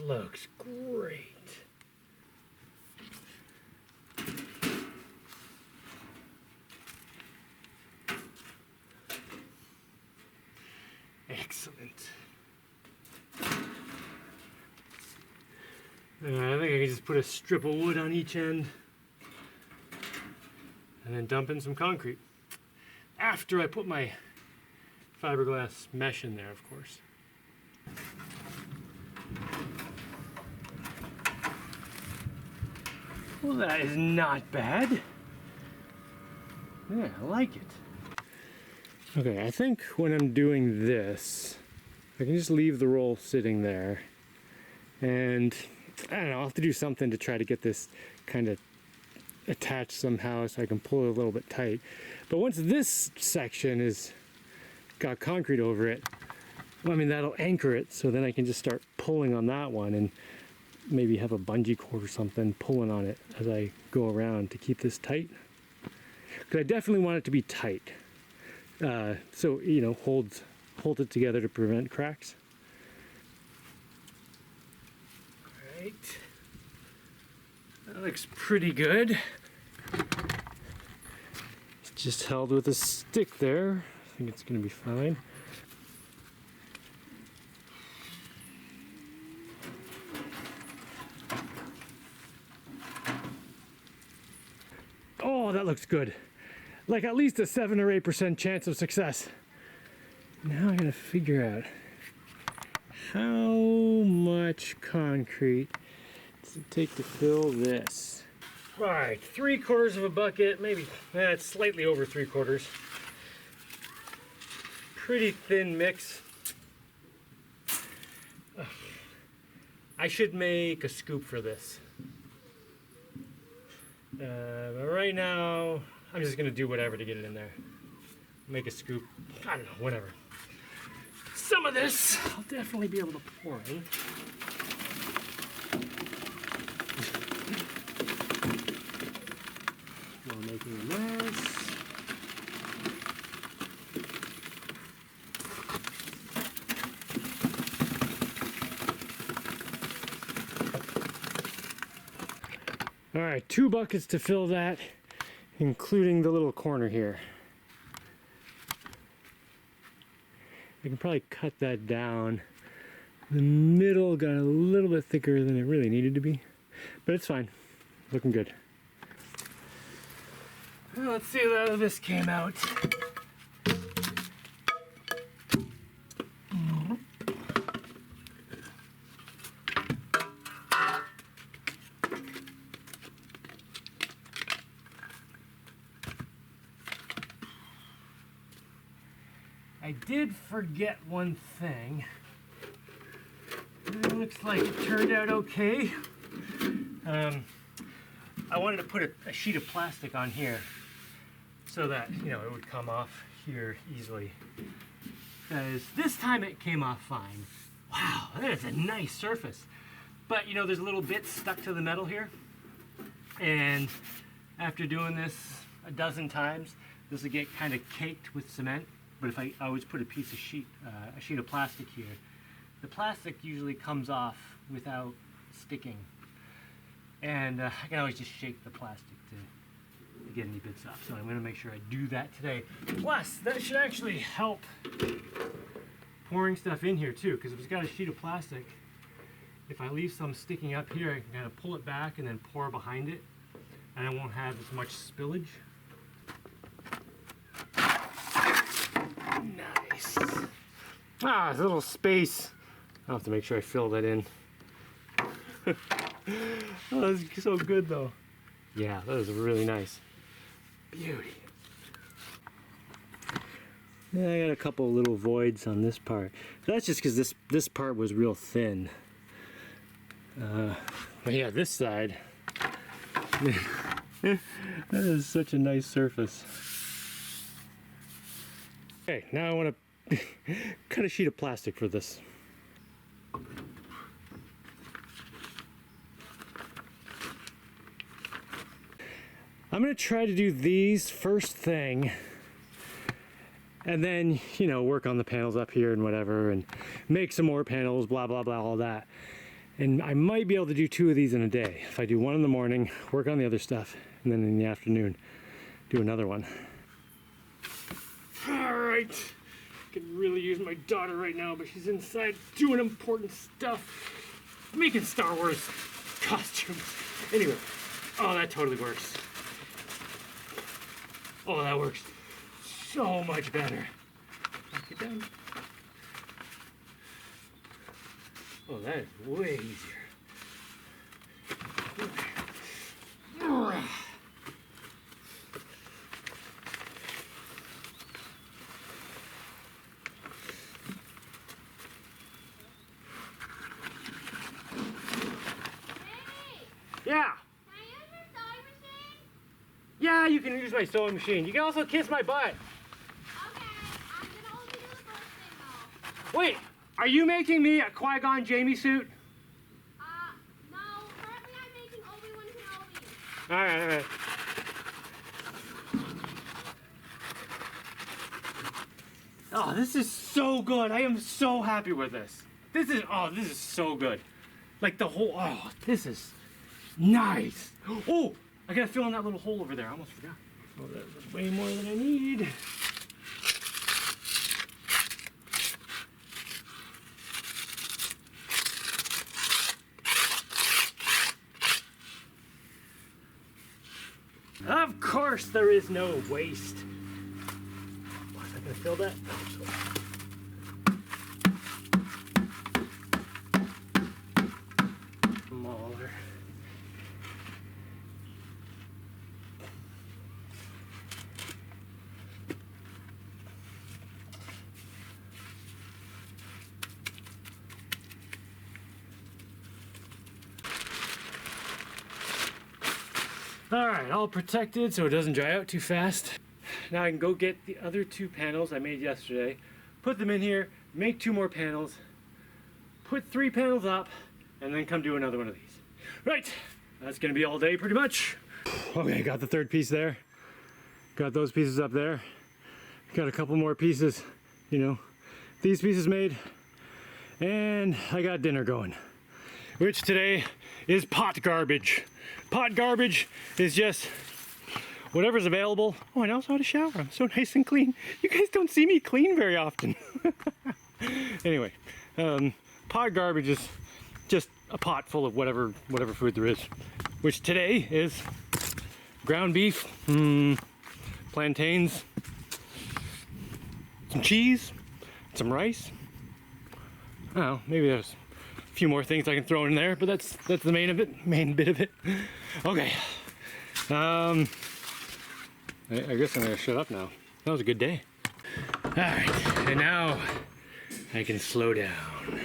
looks great. Excellent. I think I can just put a strip of wood on each end and then dump in some concrete. After I put my fiberglass mesh in there, of course. Well, that is not bad. Yeah, I like it. Okay, I think when I'm doing this, I can just leave the roll sitting there. And I don't know, I'll have to do something to try to get this kind of attached somehow so I can pull it a little bit tight. But once this section is got concrete over it, well, I mean, that'll anchor it, so then I can just start pulling on that one and maybe have a bungee cord or something pulling on it as I go around to keep this tight. Because I definitely want it to be tight. So, you know, hold it together to prevent cracks. Alright. That looks pretty good. It's just held with a stick there. I think it's going to be fine. Oh, that looks good. Like at least a 7 or 8% chance of success. Now I gotta figure out how much concrete does it take to fill this. All right, 3/4 of a bucket, maybe it's slightly over 3/4. Pretty thin mix. I should make a scoop for this. But right now, I'm just gonna do whatever to get it in there. Make a scoop, I don't know, whatever. Some of this I'll definitely be able to pour in. While making a mess. All right, 2 buckets to fill that, including the little corner here. I can probably cut that down. The middle got a little bit thicker than it really needed to be, but it's fine. Looking good. Well, let's see how this came out. I did forget one thing. It looks like it turned out okay. I wanted to put a sheet of plastic on here so that, you know, it would come off here easily. Because this time it came off fine. Wow, that is a nice surface. But, you know, there's little bits stuck to the metal here. And after doing this a dozen times, this will get kind of caked with cement. But if I always put a sheet of plastic here, the plastic usually comes off without sticking. And I can always just shake the plastic to get any bits off. So I'm gonna make sure I do that today. Plus, that should actually help pouring stuff in here too, because if it's got a sheet of plastic, if I leave some sticking up here, I can kind of pull it back and then pour behind it, and I won't have as much spillage. Nice. Ah, there's a little space. I'll have to make sure I fill that in. Oh, that's so good though. Yeah, that is really nice. Beauty. Yeah, I got a couple little voids on this part. That's just because this part was real thin. But yeah, this side. That is such a nice surface. Okay, now I want to cut a sheet of plastic for this. I'm going to try to do these first thing, and then, you know, work on the panels up here and whatever, and make some more panels, blah, blah, blah, all that. And I might be able to do 2 of these in a day. If I do one in the morning, work on the other stuff, and then in the afternoon, do another one. All right. I could really use my daughter right now, but she's inside doing important stuff. Making Star Wars costumes. Anyway, oh, that totally works. Oh, that works so much better. Knock it down. Oh, that is way easier. Yeah. Can I use your sewing machine? Yeah, you can use my sewing machine. You can also kiss my butt. Okay, I'm gonna only do the first thing though. Wait, are you making me a Qui-Gon Jaimie suit? No, currently I'm making Obi-Wan Kenobi. All right. Oh, this is so good. I am so happy with this. This is so good. Like the whole, oh, this is nice. Oh, I gotta fill in that little hole over there. I almost forgot. Oh, that's way more than I need. Of course there is no waste. Was I gonna fill that? Smaller. All right, all protected so it doesn't dry out too fast. Now I can go get the other 2 panels I made yesterday, put them in here, make 2 more panels, put 3 panels up, and then come do another one of these. Right, that's gonna be all day pretty much. Okay, got the 3rd piece there. Got those pieces up there. Got a couple more pieces, you know, these pieces made. And I got dinner going, which today is pot garbage. Pot garbage is just whatever's available. Oh, and I also had a shower. I'm so nice and clean. You guys don't see me clean very often. Anyway, pot garbage is just a pot full of whatever food there is, which today is ground beef, plantains, some cheese, some rice. I don't know, maybe there's a few more things I can throw in there, but that's the main bit of it. Okay. I guess I'm gonna shut up now. That was a good day. All right, and now I can slow down.